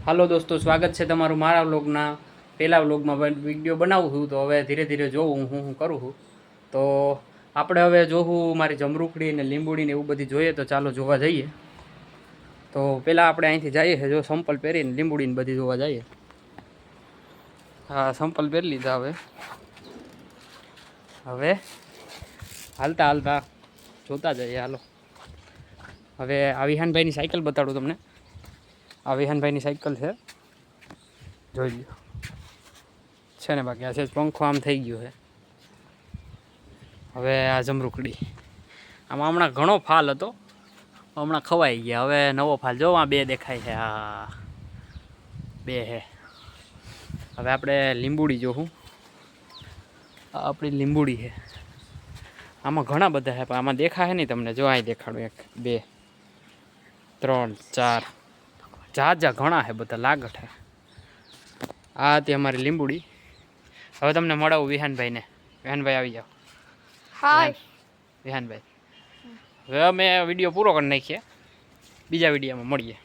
હાલો દોસ્તો, સ્વાગત છે તમારું મારા વ્લોગના પહેલા વ્લોગમાં. વિડીયો બનાવું છું તો હવે ધીરે ધીરે જોઉં હું કરું છું. તો આપણે હવે જોવું મારી જમરૂખડી ને લીંબુડી ને એવું બધી જોઈએ, તો ચાલો જોવા જઈએ. તો પહેલાં આપણે અહીંથી જઈએ છે, જો સંપલ પહેરીને લીંબુડીને બધી જોવા જઈએ. હા, સંપલ પહેરી લીધા. હવે હાલતા હાલતા જોતા જઈએ. હાલો, હવે આ વિહાનભાઈની સાયકલ બતાડું તમને. આ વિહાનભાઈની સાયકલ છે, જોઈ લો છે ને. બાકી આ છે પંખો આમ થઈ ગયો છે. હવે આ જમરૂખડી, આમાં હમણાં ઘણો ફાલ હતો, હમણાં ખવાઈ ગયા. હવે નવો ફાલ જો આ 2 દેખાય છે. હા, 2 છે. હવે આપણે લીંબુડી જોવું. આપણી લીંબુડી છે. આમાં ઘણા બધા છે, પણ આમાં દેખાય નહીં તમને. જો અહીં દેખાડું 1 2 3 4 જા ઘણા છે, બધા લાગઠ છે. આ હતી અમારી લીંબુડી. હવે તમને મળાવું વિહાનભાઈને. વિહાનભાઈ આવી જાઓ. હાય વિહાનભાઈ. હવે અમે વિડીયો પૂરો કરી નાખીએ, બીજા વિડીયોમાં મળીએ.